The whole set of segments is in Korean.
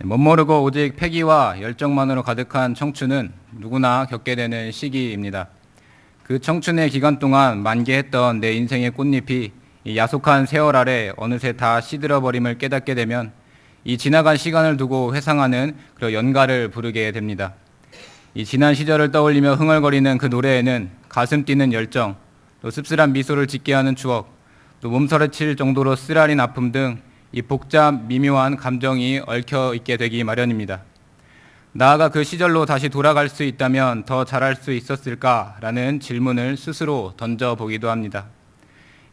멋모르고 오직 패기와 열정만으로 가득한 청춘은 누구나 겪게 되는 시기입니다. 그 청춘의 기간 동안 만개했던 내 인생의 꽃잎이 이 야속한 세월 아래 어느새 다 시들어버림을 깨닫게 되면 이 지나간 시간을 두고 회상하는 그런 연가를 부르게 됩니다. 이 지난 시절을 떠올리며 흥얼거리는 그 노래에는 가슴 뛰는 열정, 또 씁쓸한 미소를 짓게 하는 추억, 또 몸서리칠 정도로 쓰라린 아픔 등 이 복잡 미묘한 감정이 얽혀 있게 되기 마련입니다. 나아가 그 시절로 다시 돌아갈 수 있다면 더 잘할 수 있었을까라는 질문을 스스로 던져보기도 합니다.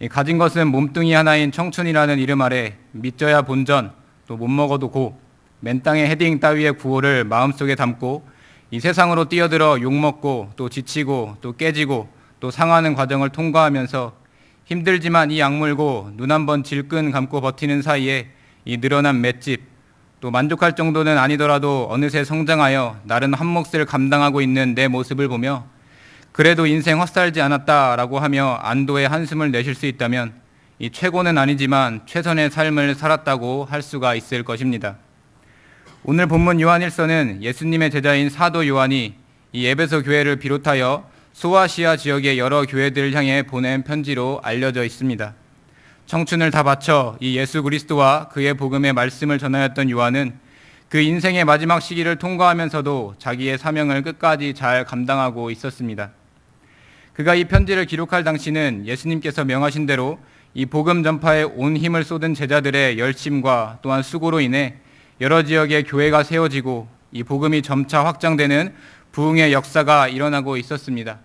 가진 것은 몸뚱이 하나인 청춘이라는 이름 아래 믿져야 본전, 또 못 먹어도 고, 맨 땅의 헤딩 따위의 구호를 마음속에 담고 이 세상으로 뛰어들어 욕먹고 또 지치고 또 깨지고 또 상하는 과정을 통과하면서 힘들지만 이 악물고 눈 한번 질끈 감고 버티는 사이에 이 늘어난 맷집, 또 만족할 정도는 아니더라도 어느새 성장하여 나른 한 몫을 감당하고 있는 내 모습을 보며 그래도 인생 헛살지 않았다라고 하며 안도의 한숨을 내쉴 수 있다면 이 최고는 아니지만 최선의 삶을 살았다고 할 수가 있을 것입니다. 오늘 본문 요한 1서는 예수님의 제자인 사도 요한이 이 에베소 교회를 비롯하여 소아시아 지역의 여러 교회들을 향해 보낸 편지로 알려져 있습니다. 청춘을 다 바쳐 이 예수 그리스도와 그의 복음의 말씀을 전하였던 요한은 그 인생의 마지막 시기를 통과하면서도 자기의 사명을 끝까지 잘 감당하고 있었습니다. 그가 이 편지를 기록할 당시는 예수님께서 명하신 대로 이 복음 전파에 온 힘을 쏟은 제자들의 열심과 또한 수고로 인해 여러 지역의 교회가 세워지고 이 복음이 점차 확장되는 부흥의 역사가 일어나고 있었습니다.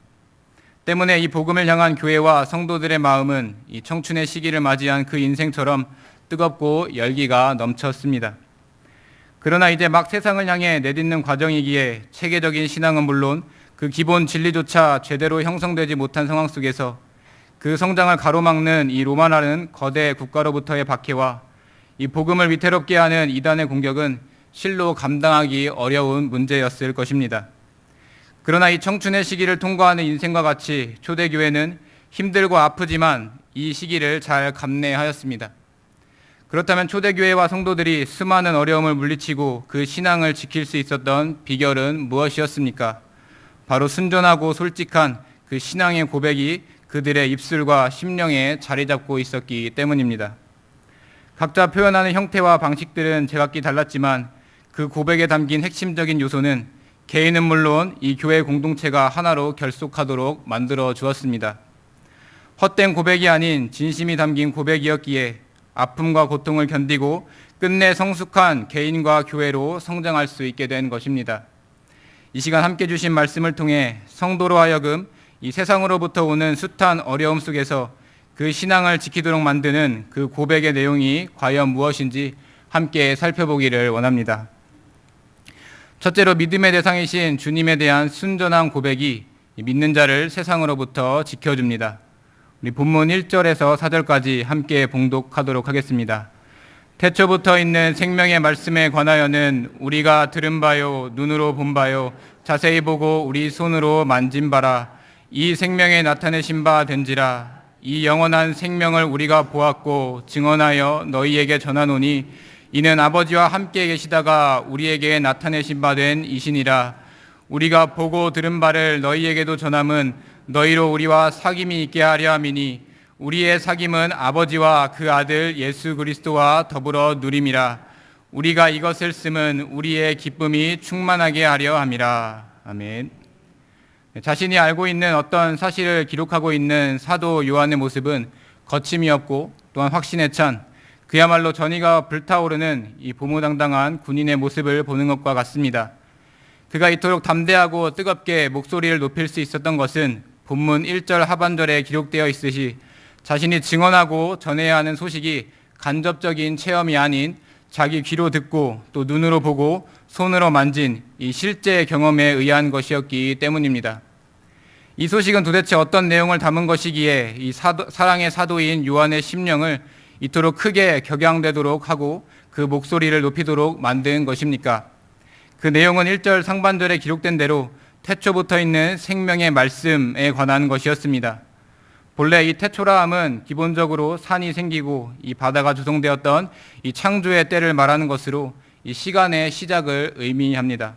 때문에 이 복음을 향한 교회와 성도들의 마음은 이 청춘의 시기를 맞이한 그 인생처럼 뜨겁고 열기가 넘쳤습니다. 그러나 이제 막 세상을 향해 내딛는 과정이기에 체계적인 신앙은 물론 그 기본 진리조차 제대로 형성되지 못한 상황 속에서 그 성장을 가로막는 이 로마라는 거대 국가로부터의 박해와 이 복음을 위태롭게 하는 이단의 공격은 실로 감당하기 어려운 문제였을 것입니다. 그러나 이 청춘의 시기를 통과하는 인생과 같이 초대교회는 힘들고 아프지만 이 시기를 잘 감내하였습니다. 그렇다면 초대교회와 성도들이 수많은 어려움을 물리치고 그 신앙을 지킬 수 있었던 비결은 무엇이었습니까? 바로 순전하고 솔직한 그 신앙의 고백이 그들의 입술과 심령에 자리 잡고 있었기 때문입니다. 각자 표현하는 형태와 방식들은 제각기 달랐지만 그 고백에 담긴 핵심적인 요소는 개인은 물론 이 교회 공동체가 하나로 결속하도록 만들어 주었습니다. 헛된 고백이 아닌 진심이 담긴 고백이었기에 아픔과 고통을 견디고 끝내 성숙한 개인과 교회로 성장할 수 있게 된 것입니다. 이 시간 함께 주신 말씀을 통해 성도로 하여금 이 세상으로부터 오는 숱한 어려움 속에서 그 신앙을 지키도록 만드는 그 고백의 내용이 과연 무엇인지 함께 살펴보기를 원합니다. 첫째로 믿음의 대상이신 주님에 대한 순전한 고백이 믿는 자를 세상으로부터 지켜줍니다. 우리 본문 1절에서 4절까지 함께 봉독하도록 하겠습니다. 태초부터 있는 생명의 말씀에 관하여는 우리가 들은 바요, 눈으로 본 바요, 자세히 보고 우리 손으로 만진 바라. 이 생명에 나타내신 바 된지라. 이 영원한 생명을 우리가 보았고 증언하여 너희에게 전하노니 이는 아버지와 함께 계시다가 우리에게 나타내신 바 된 이시니라. 우리가 보고 들은 바를 너희에게도 전함은 너희로 우리와 사귐이 있게 하려 함이니 우리의 사귐은 아버지와 그 아들 예수 그리스도와 더불어 누림이라. 우리가 이것을 쓰면 우리의 기쁨이 충만하게 하려 함이라. 아멘. 자신이 알고 있는 어떤 사실을 기록하고 있는 사도 요한의 모습은 거침이 없고 또한 확신에 찬 그야말로 전의가 불타오르는 이 보무당당한 군인의 모습을 보는 것과 같습니다. 그가 이토록 담대하고 뜨겁게 목소리를 높일 수 있었던 것은 본문 1절 하반절에 기록되어 있듯이 자신이 증언하고 전해야 하는 소식이 간접적인 체험이 아닌 자기 귀로 듣고 또 눈으로 보고 손으로 만진 이 실제 경험에 의한 것이었기 때문입니다. 이 소식은 도대체 어떤 내용을 담은 것이기에 이 사랑의 사도인 요한의 심령을 이토록 크게 격양되도록 하고 그 목소리를 높이도록 만든 것입니까? 그 내용은 1절 상반절에 기록된 대로 태초부터 있는 생명의 말씀에 관한 것이었습니다. 본래 이 태초라 함은 기본적으로 산이 생기고 이 바다가 조성되었던 이 창조의 때를 말하는 것으로 이 시간의 시작을 의미합니다.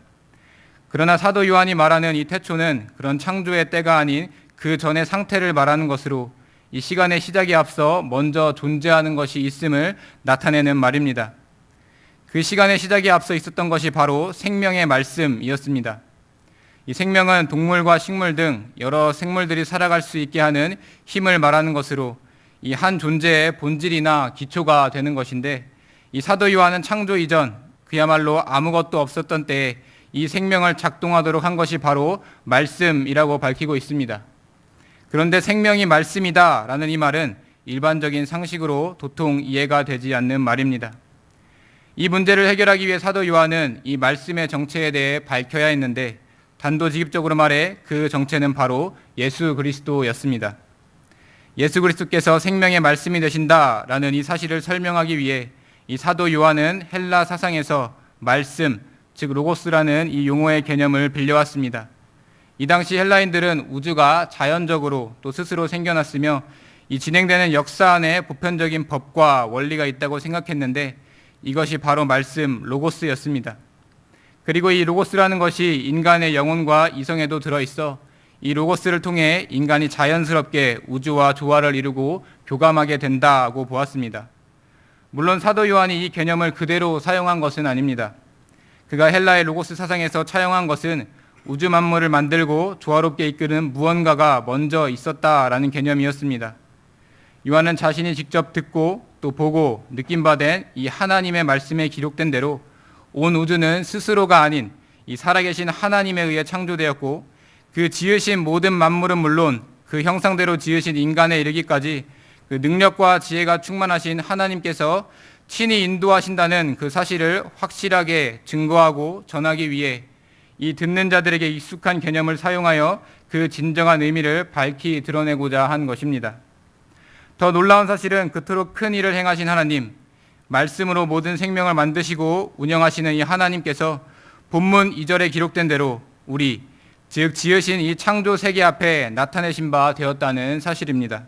그러나 사도 요한이 말하는 이 태초는 그런 창조의 때가 아닌 그 전의 상태를 말하는 것으로 이 시간의 시작에 앞서 먼저 존재하는 것이 있음을 나타내는 말입니다. 그 시간의 시작에 앞서 있었던 것이 바로 생명의 말씀이었습니다. 이 생명은 동물과 식물 등 여러 생물들이 살아갈 수 있게 하는 힘을 말하는 것으로 이 한 존재의 본질이나 기초가 되는 것인데, 이 사도 요한은 창조 이전 그야말로 아무것도 없었던 때에 이 생명을 작동하도록 한 것이 바로 말씀이라고 밝히고 있습니다. 그런데 생명이 말씀이다라는 이 말은 일반적인 상식으로 도통 이해가 되지 않는 말입니다. 이 문제를 해결하기 위해 사도 요한은 이 말씀의 정체에 대해 밝혀야 했는데, 단도직입적으로 말해 그 정체는 바로 예수 그리스도였습니다. 예수 그리스도께서 생명의 말씀이 되신다라는 이 사실을 설명하기 위해 이 사도 요한은 헬라 사상에서 말씀, 즉 로고스라는 이 용어의 개념을 빌려왔습니다. 이 당시 헬라인들은 우주가 자연적으로 또 스스로 생겨났으며 이 진행되는 역사 안에 보편적인 법과 원리가 있다고 생각했는데, 이것이 바로 말씀 로고스였습니다. 그리고 이 로고스라는 것이 인간의 영혼과 이성에도 들어있어 이 로고스를 통해 인간이 자연스럽게 우주와 조화를 이루고 교감하게 된다고 보았습니다. 물론 사도 요한이 이 개념을 그대로 사용한 것은 아닙니다. 그가 헬라의 로고스 사상에서 차용한 것은 우주 만물을 만들고 조화롭게 이끄는 무언가가 먼저 있었다라는 개념이었습니다. 요한은 자신이 직접 듣고 또 보고 느낀 바 된 이 하나님의 말씀에 기록된 대로 온 우주는 스스로가 아닌 이 살아계신 하나님에 의해 창조되었고, 그 지으신 모든 만물은 물론 그 형상대로 지으신 인간에 이르기까지 그 능력과 지혜가 충만하신 하나님께서 친히 인도하신다는 그 사실을 확실하게 증거하고 전하기 위해 이 듣는 자들에게 익숙한 개념을 사용하여 그 진정한 의미를 밝히 드러내고자 한 것입니다. 더 놀라운 사실은 그토록 큰 일을 행하신 하나님, 말씀으로 모든 생명을 만드시고 운영하시는 이 하나님께서 본문 2절에 기록된 대로 우리, 즉 지으신 이 창조 세계 앞에 나타내신 바 되었다는 사실입니다.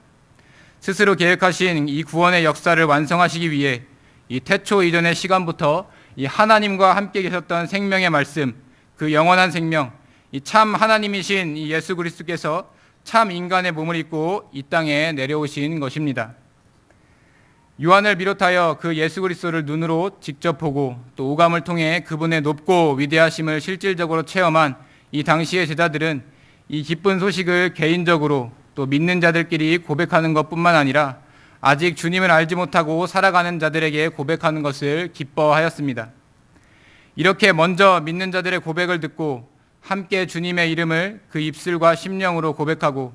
스스로 계획하신 이 구원의 역사를 완성하시기 위해 이 태초 이전의 시간부터 이 하나님과 함께 계셨던 생명의 말씀, 그 영원한 생명, 이 참 하나님이신 이 예수 그리스도께서 참 인간의 몸을 입고 이 땅에 내려오신 것입니다. 요한을 비롯하여 그 예수 그리스도를 눈으로 직접 보고 또 오감을 통해 그분의 높고 위대하심을 실질적으로 체험한 이 당시의 제자들은 이 기쁜 소식을 개인적으로 또 믿는 자들끼리 고백하는 것뿐만 아니라 아직 주님을 알지 못하고 살아가는 자들에게 고백하는 것을 기뻐하였습니다. 이렇게 먼저 믿는 자들의 고백을 듣고 함께 주님의 이름을 그 입술과 심령으로 고백하고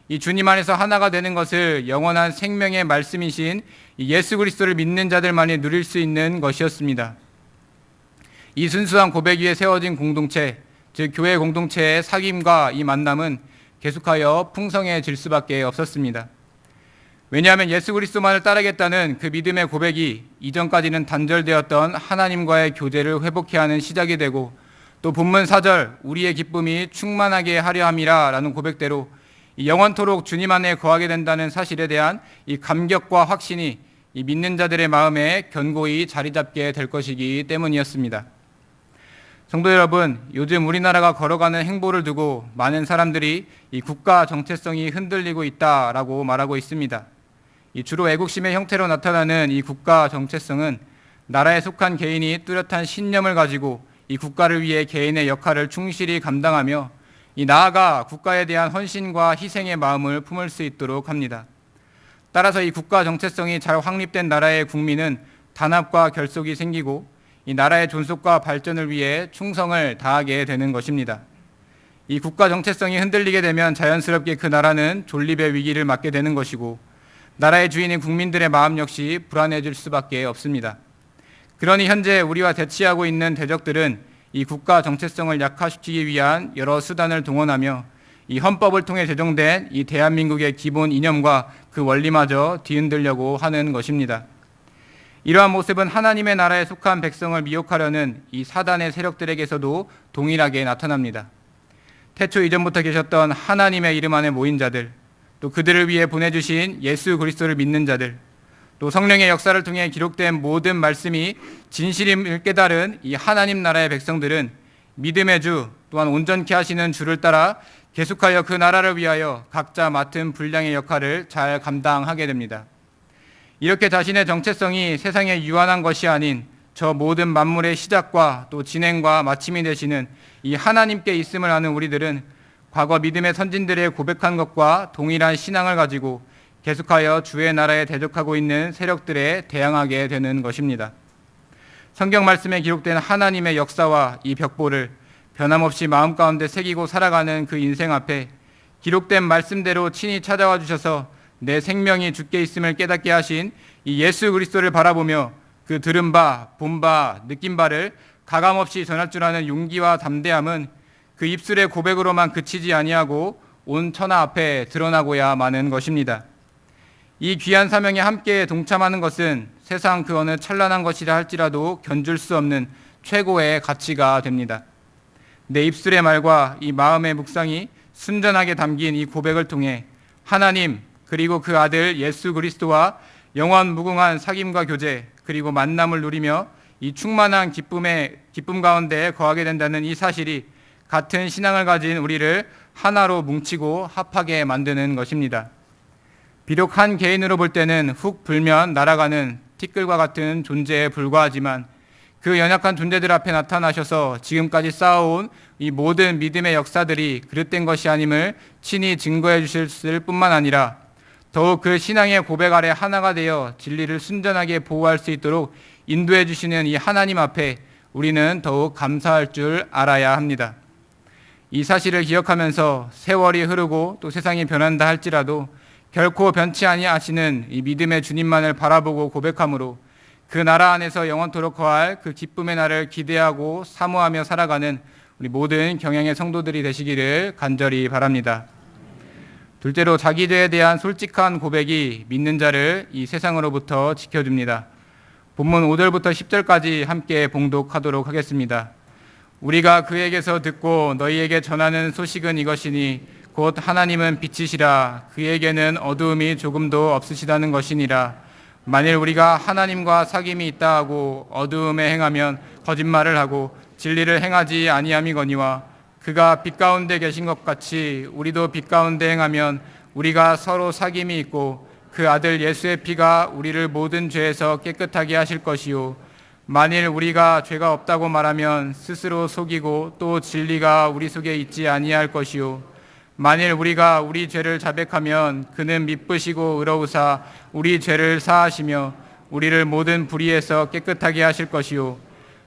이 주님 안에서 하나가 되는 것을 영원한 생명의 말씀이신 예수 그리스도를 믿는 자들만이 누릴 수 있는 것이었습니다. 이 순수한 고백 위에 세워진 공동체, 즉 교회 공동체의 사귐과 이 만남은 계속하여 풍성해질 수밖에 없었습니다. 왜냐하면 예수 그리스도만을 따르겠다는 그 믿음의 고백이 이전까지는 단절되었던 하나님과의 교제를 회복케 하는 시작이 되고, 또 본문 4절 우리의 기쁨이 충만하게 하려 함이라 라는 고백대로 영원토록 주님 안에 거하게 된다는 사실에 대한 이 감격과 확신이 이 믿는 자들의 마음에 견고히 자리 잡게 될 것이기 때문이었습니다. 성도 여러분, 요즘 우리나라가 걸어가는 행보를 두고 많은 사람들이 이 국가 정체성이 흔들리고 있다라고 말하고 있습니다. 이 주로 애국심의 형태로 나타나는 이 국가 정체성은 나라에 속한 개인이 뚜렷한 신념을 가지고 이 국가를 위해 개인의 역할을 충실히 감당하며 이 나아가 국가에 대한 헌신과 희생의 마음을 품을 수 있도록 합니다. 따라서 이 국가 정체성이 잘 확립된 나라의 국민은 단합과 결속이 생기고 이 나라의 존속과 발전을 위해 충성을 다하게 되는 것입니다. 이 국가 정체성이 흔들리게 되면 자연스럽게 그 나라는 존립의 위기를 맞게 되는 것이고, 나라의 주인인 국민들의 마음 역시 불안해질 수밖에 없습니다. 그러니 현재 우리와 대치하고 있는 대적들은 이 국가 정체성을 약화시키기 위한 여러 수단을 동원하며 이 헌법을 통해 제정된 이 대한민국의 기본 이념과 그 원리마저 뒤흔들려고 하는 것입니다. 이러한 모습은 하나님의 나라에 속한 백성을 미혹하려는 이 사단의 세력들에게서도 동일하게 나타납니다. 태초 이전부터 계셨던 하나님의 이름 안에 모인 자들, 또 그들을 위해 보내주신 예수 그리스도를 믿는 자들, 또 성령의 역사를 통해 기록된 모든 말씀이 진실임을 깨달은 이 하나님 나라의 백성들은 믿음의 주 또한 온전케 하시는 주를 따라 계속하여 그 나라를 위하여 각자 맡은 분량의 역할을 잘 감당하게 됩니다. 이렇게 자신의 정체성이 세상에 유한한 것이 아닌 저 모든 만물의 시작과 또 진행과 마침이 되시는 이 하나님께 있음을 아는 우리들은 과거 믿음의 선진들의 고백한 것과 동일한 신앙을 가지고 계속하여 주의 나라에 대적하고 있는 세력들에 대항하게 되는 것입니다. 성경 말씀에 기록된 하나님의 역사와 이 벽보를 변함없이 마음 가운데 새기고 살아가는 그 인생 앞에 기록된 말씀대로 친히 찾아와 주셔서 내 생명이 주께 있음을 깨닫게 하신 이 예수 그리스도를 바라보며 그 들은 바, 본 바, 느낀 바를 가감없이 전할 줄 아는 용기와 담대함은 그 입술의 고백으로만 그치지 아니하고 온 천하 앞에 드러나고야 마는 것입니다. 이 귀한 사명에 함께 동참하는 것은 세상 그 어느 찬란한 것이라 할지라도 견줄 수 없는 최고의 가치가 됩니다. 내 입술의 말과 이 마음의 묵상이 순전하게 담긴 이 고백을 통해 하나님 그리고 그 아들 예수 그리스도와 영원 무궁한 사귐과 교제 그리고 만남을 누리며 이 충만한 기쁨 가운데 거하게 된다는 이 사실이 같은 신앙을 가진 우리를 하나로 뭉치고 합하게 만드는 것입니다. 비록 한 개인으로 볼 때는 훅 불면 날아가는 티끌과 같은 존재에 불과하지만 그 연약한 존재들 앞에 나타나셔서 지금까지 쌓아온 이 모든 믿음의 역사들이 그릇된 것이 아님을 친히 증거해 주실 뿐만 아니라 더욱 그 신앙의 고백 아래 하나가 되어 진리를 순전하게 보호할 수 있도록 인도해 주시는 이 하나님 앞에 우리는 더욱 감사할 줄 알아야 합니다. 이 사실을 기억하면서 세월이 흐르고 또 세상이 변한다 할지라도 결코 변치 아니하시는 이 믿음의 주님만을 바라보고 고백함으로 그 나라 안에서 영원토록 거할 그 기쁨의 날을 기대하고 사모하며 살아가는 우리 모든 경영의 성도들이 되시기를 간절히 바랍니다. 둘째로 자기 죄에 대한 솔직한 고백이 믿는 자를 이 세상으로부터 지켜줍니다. 본문 5절부터 10절까지 함께 봉독하도록 하겠습니다. 우리가 그에게서 듣고 너희에게 전하는 소식은 이것이니 곧 하나님은 빛이시라 그에게는 어두움이 조금도 없으시다는 것이니라. 만일 우리가 하나님과 사귐이 있다 하고 어두움에 행하면 거짓말을 하고 진리를 행하지 아니함이거니와 그가 빛 가운데 계신 것 같이 우리도 빛 가운데 행하면 우리가 서로 사귐이 있고 그 아들 예수의 피가 우리를 모든 죄에서 깨끗하게 하실 것이요 만일 우리가 죄가 없다고 말하면 스스로 속이고 또 진리가 우리 속에 있지 아니할 것이요 만일 우리가 우리 죄를 자백하면 그는 미쁘시고 의로우사 우리 죄를 사하시며 우리를 모든 불의에서 깨끗하게 하실 것이요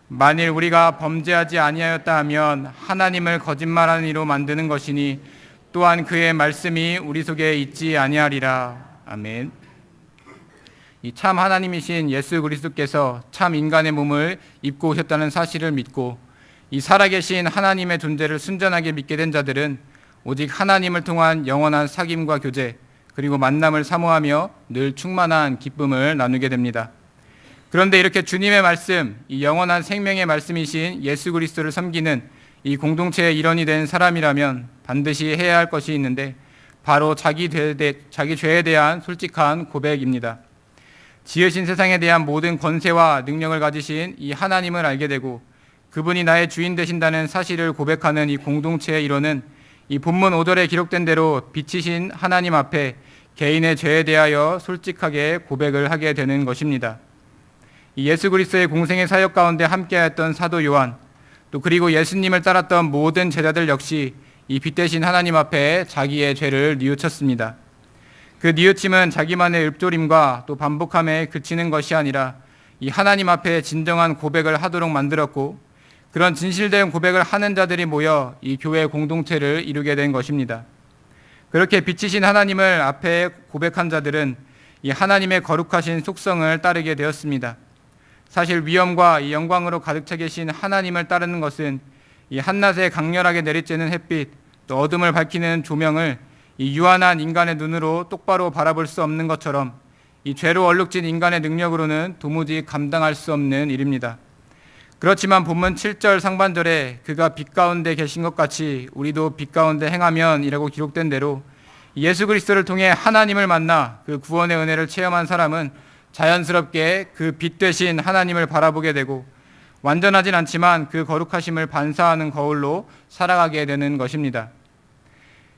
만일 우리가 범죄하지 아니하였다 하면 하나님을 거짓말하는 이로 만드는 것이니 또한 그의 말씀이 우리 속에 있지 아니하리라. 아멘. 이 참 하나님이신 예수 그리스도께서 참 인간의 몸을 입고 오셨다는 사실을 믿고 이 살아계신 하나님의 존재를 순전하게 믿게 된 자들은 오직 하나님을 통한 영원한 사귐과 교제 그리고 만남을 사모하며 늘 충만한 기쁨을 나누게 됩니다. 그런데 이렇게 주님의 말씀, 이 영원한 생명의 말씀이신 예수 그리스도를 섬기는 이 공동체의 일원이 된 사람이라면 반드시 해야 할 것이 있는데 바로 자기 죄에 대한 솔직한 고백입니다. 지으신 세상에 대한 모든 권세와 능력을 가지신 이 하나님을 알게 되고 그분이 나의 주인 되신다는 사실을 고백하는 이 공동체의 일원은 이 본문 5절에 기록된 대로 빛이신 하나님 앞에 개인의 죄에 대하여 솔직하게 고백을 하게 되는 것입니다. 이 예수 그리스도의 공생의 사역 가운데 함께하였던 사도 요한, 또 그리고 예수님을 따랐던 모든 제자들 역시 이 빛되신 하나님 앞에 자기의 죄를 뉘우쳤습니다. 그 뉘우침은 자기만의 읊조림과 또 반복함에 그치는 것이 아니라 이 하나님 앞에 진정한 고백을 하도록 만들었고 그런 진실된 고백을 하는 자들이 모여 이 교회 공동체를 이루게 된 것입니다. 그렇게 빛이신 하나님을 앞에 고백한 자들은 이 하나님의 거룩하신 속성을 따르게 되었습니다. 사실 위엄과 이 영광으로 가득 차 계신 하나님을 따르는 것은 이 한낮에 강렬하게 내리쬐는 햇빛, 또 어둠을 밝히는 조명을 이 유한한 인간의 눈으로 똑바로 바라볼 수 없는 것처럼 이 죄로 얼룩진 인간의 능력으로는 도무지 감당할 수 없는 일입니다. 그렇지만 본문 7절 상반절에 그가 빛 가운데 계신 것 같이 우리도 빛 가운데 행하면 이라고 기록된 대로 예수 그리스도를 통해 하나님을 만나 그 구원의 은혜를 체험한 사람은 자연스럽게 그 빛 되신 하나님을 바라보게 되고 완전하진 않지만 그 거룩하심을 반사하는 거울로 살아가게 되는 것입니다.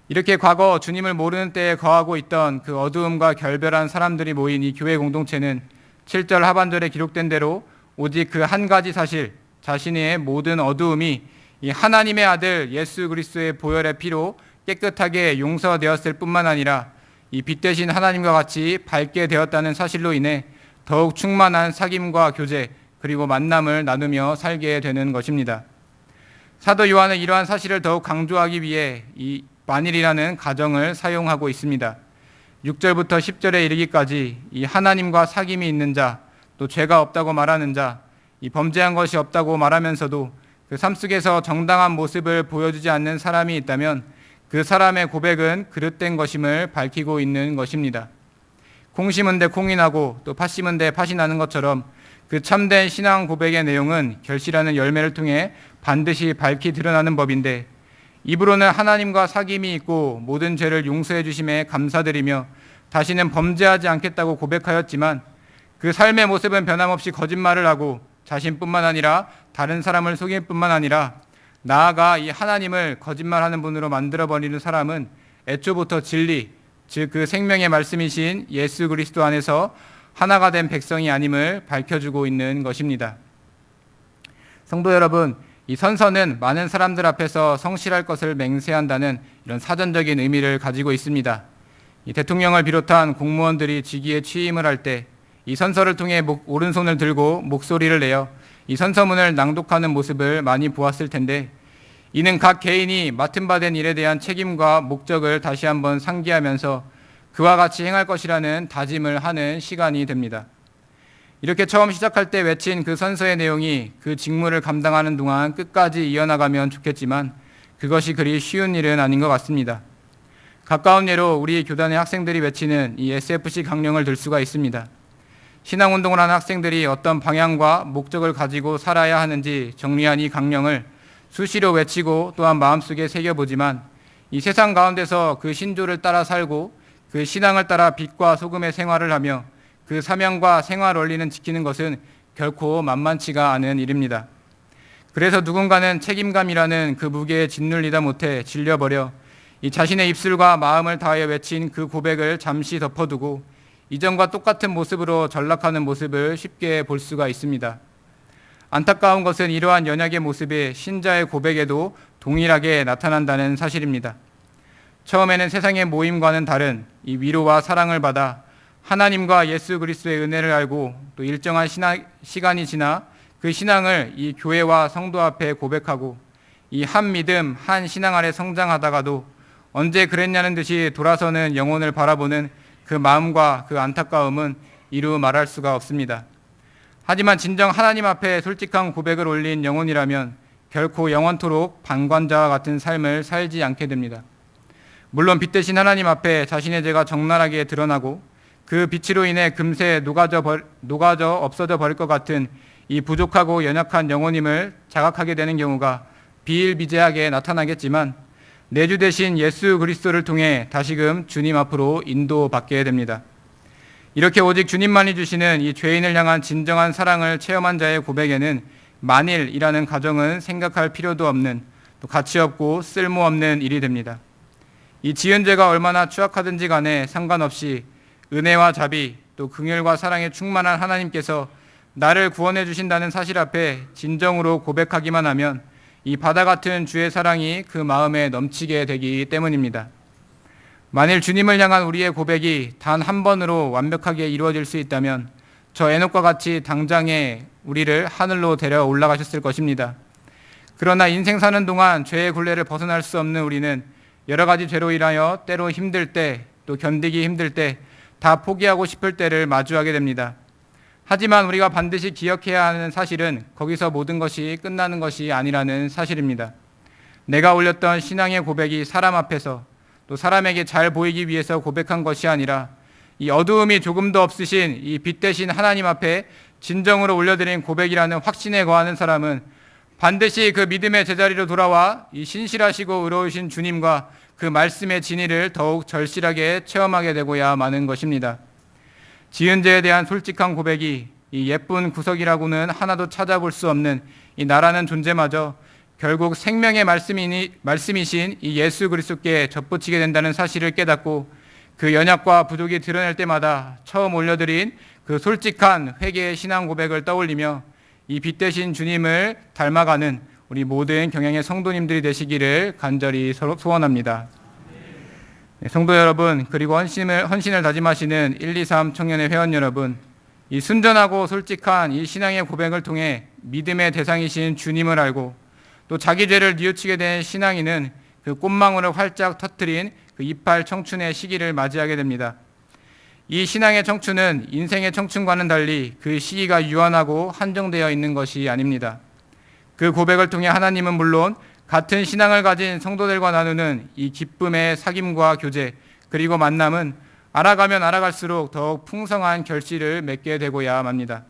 이렇게 과거 주님을 모르는 때에 거하고 있던 그 어두움과 결별한 사람들이 모인 이 교회 공동체는 7절 하반절에 기록된 대로 오직 그 한 가지 사실, 자신의 모든 어두움이 이 하나님의 아들 예수 그리스도의 보혈의 피로 깨끗하게 용서되었을 뿐만 아니라 이 빛 되신 하나님과 같이 밝게 되었다는 사실로 인해 더욱 충만한 사귐과 교제 그리고 만남을 나누며 살게 되는 것입니다. 사도 요한은 이러한 사실을 더욱 강조하기 위해 이 만일이라는 가정을 사용하고 있습니다. 6절부터 10절에 이르기까지 이 하나님과 사귐이 있는 자, 또 죄가 없다고 말하는 자, 이 범죄한 것이 없다고 말하면서도 그 삶 속에서 정당한 모습을 보여주지 않는 사람이 있다면 그 사람의 고백은 그릇된 것임을 밝히고 있는 것입니다. 콩 심은 데 콩이 나고 또 팥 심은 데 팥이 나는 것처럼 그 참된 신앙 고백의 내용은 결실하는 열매를 통해 반드시 밝히 드러나는 법인데, 입으로는 하나님과 사귐이 있고 모든 죄를 용서해 주심에 감사드리며 다시는 범죄하지 않겠다고 고백하였지만 그 삶의 모습은 변함없이 거짓말을 하고 자신뿐만 아니라 다른 사람을 속일 뿐만 아니라 나아가 이 하나님을 거짓말하는 분으로 만들어버리는 사람은 애초부터 진리, 즉 그 생명의 말씀이신 예수 그리스도 안에서 하나가 된 백성이 아님을 밝혀주고 있는 것입니다. 성도 여러분, 이 선서는 많은 사람들 앞에서 성실할 것을 맹세한다는 이런 사전적인 의미를 가지고 있습니다. 이 대통령을 비롯한 공무원들이 직위에 취임을 할 때 이 선서를 통해 오른손을 들고 목소리를 내어 이 선서문을 낭독하는 모습을 많이 보았을 텐데, 이는 각 개인이 맡은 바 된 일에 대한 책임과 목적을 다시 한번 상기하면서 그와 같이 행할 것이라는 다짐을 하는 시간이 됩니다. 이렇게 처음 시작할 때 외친 그 선서의 내용이 그 직무를 감당하는 동안 끝까지 이어나가면 좋겠지만 그것이 그리 쉬운 일은 아닌 것 같습니다. 가까운 예로 우리 교단의 학생들이 외치는 이 SFC 강령을 들 수가 있습니다. 신앙운동을 하는 학생들이 어떤 방향과 목적을 가지고 살아야 하는지 정리한 이 강령을 수시로 외치고 또한 마음속에 새겨보지만 이 세상 가운데서 그 신조를 따라 살고 그 신앙을 따라 빛과 소금의 생활을 하며 그 사명과 생활 원리는 지키는 것은 결코 만만치가 않은 일입니다. 그래서 누군가는 책임감이라는 그 무게에 짓눌리다 못해 질려버려 이 자신의 입술과 마음을 다하여 외친 그 고백을 잠시 덮어두고 이전과 똑같은 모습으로 전락하는 모습을 쉽게 볼 수가 있습니다. 안타까운 것은 이러한 연약의 모습이 신자의 고백에도 동일하게 나타난다는 사실입니다. 처음에는 세상의 모임과는 다른 이 위로와 사랑을 받아 하나님과 예수 그리스도의 은혜를 알고 또 일정한 시간이 지나 그 신앙을 이 교회와 성도 앞에 고백하고 이 한 믿음, 한 신앙 아래 성장하다가도 언제 그랬냐는 듯이 돌아서는 영혼을 바라보는 그 마음과 그 안타까움은 이루 말할 수가 없습니다. 하지만 진정 하나님 앞에 솔직한 고백을 올린 영혼이라면 결코 영원토록 방관자와 같은 삶을 살지 않게 됩니다. 물론 빛 대신 하나님 앞에 자신의 죄가 적나라하게 드러나고 그 빛으로 인해 금세 녹아져 없어져 버릴 것 같은 이 부족하고 연약한 영혼임을 자각하게 되는 경우가 비일비재하게 나타나겠지만 내주 대신 예수 그리스도를 통해 다시금 주님 앞으로 인도받게 됩니다. 이렇게 오직 주님만이 주시는 이 죄인을 향한 진정한 사랑을 체험한 자의 고백에는 만일이라는 가정은 생각할 필요도 없는, 또 가치 없고 쓸모없는 일이 됩니다. 이 지은 죄가 얼마나 추악하든지 간에 상관없이 은혜와 자비 또 긍휼과 사랑에 충만한 하나님께서 나를 구원해 주신다는 사실 앞에 진정으로 고백하기만 하면 이 바다 같은 주의 사랑이 그 마음에 넘치게 되기 때문입니다. 만일 주님을 향한 우리의 고백이 단 한 번으로 완벽하게 이루어질 수 있다면 저 에녹과 같이 당장에 우리를 하늘로 데려 올라가셨을 것입니다. 그러나 인생 사는 동안 죄의 굴레를 벗어날 수 없는 우리는 여러 가지 죄로 인하여 때로 힘들 때, 또 견디기 힘들 때, 다 포기하고 싶을 때를 마주하게 됩니다. 하지만 우리가 반드시 기억해야 하는 사실은 거기서 모든 것이 끝나는 것이 아니라는 사실입니다. 내가 올렸던 신앙의 고백이 사람 앞에서 또 사람에게 잘 보이기 위해서 고백한 것이 아니라 이 어두움이 조금도 없으신 이 빛 대신 하나님 앞에 진정으로 올려드린 고백이라는 확신에 거하는 사람은 반드시 그 믿음의 제자리로 돌아와 이 신실하시고 의로우신 주님과 그 말씀의 진리를 더욱 절실하게 체험하게 되고야 마는 것입니다. 지은 죄에 대한 솔직한 고백이 이 예쁜 구석이라고는 하나도 찾아볼 수 없는 이 나라는 존재마저 결국 생명의 말씀이신 이 예수 그리스도께 접붙이게 된다는 사실을 깨닫고 그 연약과 부족이 드러날 때마다 처음 올려드린 그 솔직한 회개의 신앙 고백을 떠올리며 이 빛 대신 주님을 닮아가는 우리 모든 경향의 성도님들이 되시기를 간절히 소원합니다. 성도 여러분, 그리고 헌신을 다짐하시는 123 청년의 회원 여러분, 이 순전하고 솔직한 이 신앙의 고백을 통해 믿음의 대상이신 주님을 알고 또 자기 죄를 뉘우치게 된 신앙인은 그 꽃망울을 활짝 터뜨린 그 이팔 청춘의 시기를 맞이하게 됩니다. 이 신앙의 청춘은 인생의 청춘과는 달리 그 시기가 유한하고 한정되어 있는 것이 아닙니다. 그 고백을 통해 하나님은 물론 같은 신앙을 가진 성도들과 나누는 이 기쁨의 사귐과 교제 그리고 만남은 알아가면 알아갈수록 더욱 풍성한 결실을 맺게 되고야 합니다.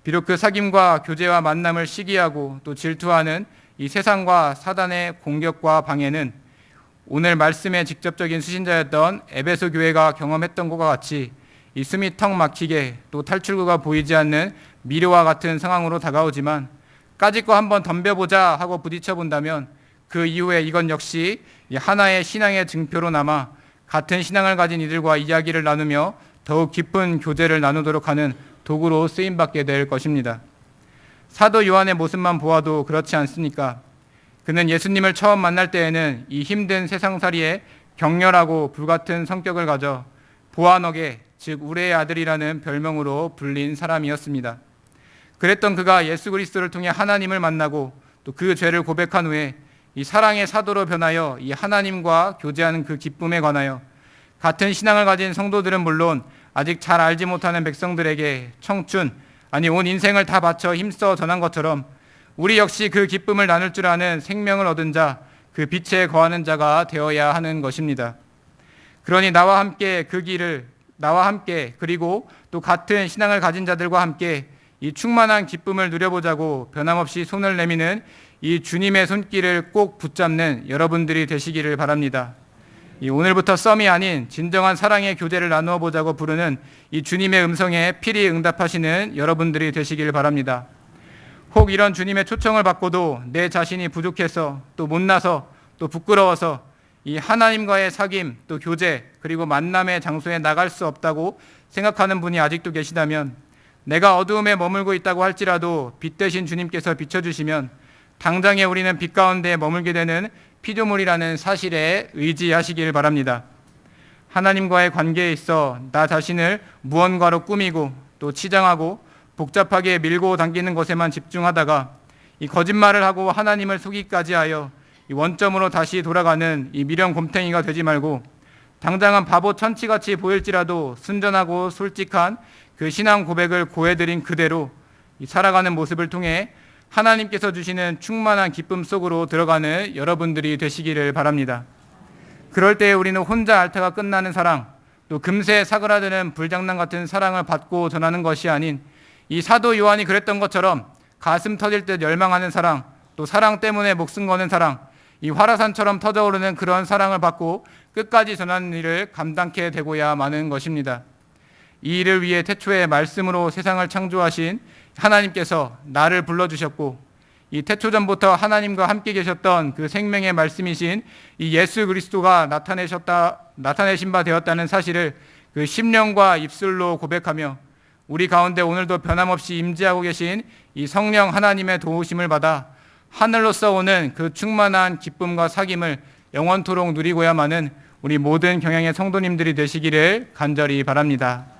비록 그 사귐과 교제와 만남을 시기하고 또 질투하는 이 세상과 사단의 공격과 방해는 오늘 말씀의 직접적인 수신자였던 에베소 교회가 경험했던 것과 같이 이 숨이 턱 막히게 또 탈출구가 보이지 않는 미래와 같은 상황으로 다가오지만 까짓 거 한번 덤벼보자 하고 부딪혀 본다면 그 이후에 이건 역시 하나의 신앙의 증표로 남아 같은 신앙을 가진 이들과 이야기를 나누며 더욱 깊은 교제를 나누도록 하는 도구로 쓰임받게 될 것입니다. 사도 요한의 모습만 보아도 그렇지 않습니까? 그는 예수님을 처음 만날 때에는 이 힘든 세상살이에 격렬하고 불같은 성격을 가져 보아너게, 즉 우레의 아들이라는 별명으로 불린 사람이었습니다. 그랬던 그가 예수 그리스도를 통해 하나님을 만나고 또 그 죄를 고백한 후에 이 사랑의 사도로 변하여 이 하나님과 교제하는 그 기쁨에 관하여 같은 신앙을 가진 성도들은 물론 아직 잘 알지 못하는 백성들에게 청춘, 아니 온 인생을 다 바쳐 힘써 전한 것처럼 우리 역시 그 기쁨을 나눌 줄 아는 생명을 얻은 자, 그 빛에 거하는 자가 되어야 하는 것입니다. 그러니 나와 함께 그 길을, 나와 함께 그리고 또 같은 신앙을 가진 자들과 함께 이 충만한 기쁨을 누려보자고 변함없이 손을 내미는 이 주님의 손길을 꼭 붙잡는 여러분들이 되시기를 바랍니다. 이 오늘부터 썸이 아닌 진정한 사랑의 교제를 나누어 보자고 부르는 이 주님의 음성에 필히 응답하시는 여러분들이 되시길 바랍니다. 혹 이런 주님의 초청을 받고도 내 자신이 부족해서 또 못나서 또 부끄러워서 이 하나님과의 사귐 또 교제 그리고 만남의 장소에 나갈 수 없다고 생각하는 분이 아직도 계시다면 내가 어두움에 머물고 있다고 할지라도 빛 대신 주님께서 비춰주시면 당장에 우리는 빛 가운데 머물게 되는 피조물이라는 사실에 의지하시길 바랍니다. 하나님과의 관계에 있어 나 자신을 무언가로 꾸미고 또 치장하고 복잡하게 밀고 당기는 것에만 집중하다가 이 거짓말을 하고 하나님을 속이기까지 하여 이 원점으로 다시 돌아가는 이 미련 곰탱이가 되지 말고 당장은 바보 천치같이 보일지라도 순전하고 솔직한 그 신앙 고백을 고해드린 그대로 살아가는 모습을 통해 하나님께서 주시는 충만한 기쁨 속으로 들어가는 여러분들이 되시기를 바랍니다. 그럴 때 우리는 혼자 앓다가 끝나는 사랑, 또 금세 사그라드는 불장난 같은 사랑을 받고 전하는 것이 아닌 이 사도 요한이 그랬던 것처럼 가슴 터질 듯 열망하는 사랑, 또 사랑 때문에 목숨 거는 사랑, 이 화라산처럼 터져오르는 그런 사랑을 받고 끝까지 전하는 일을 감당케 되고야 마는 것입니다. 이 일을 위해 태초에 말씀으로 세상을 창조하신 하나님께서 나를 불러주셨고 이 태초전부터 하나님과 함께 계셨던 그 생명의 말씀이신 이 예수 그리스도가 나타내신 바 되었다는 사실을 그 심령과 입술로 고백하며 우리 가운데 오늘도 변함없이 임재하고 계신 이 성령 하나님의 도우심을 받아 하늘로서 오는 그 충만한 기쁨과 사귐을 영원토록 누리고야만은 우리 모든 경향의 성도님들이 되시기를 간절히 바랍니다.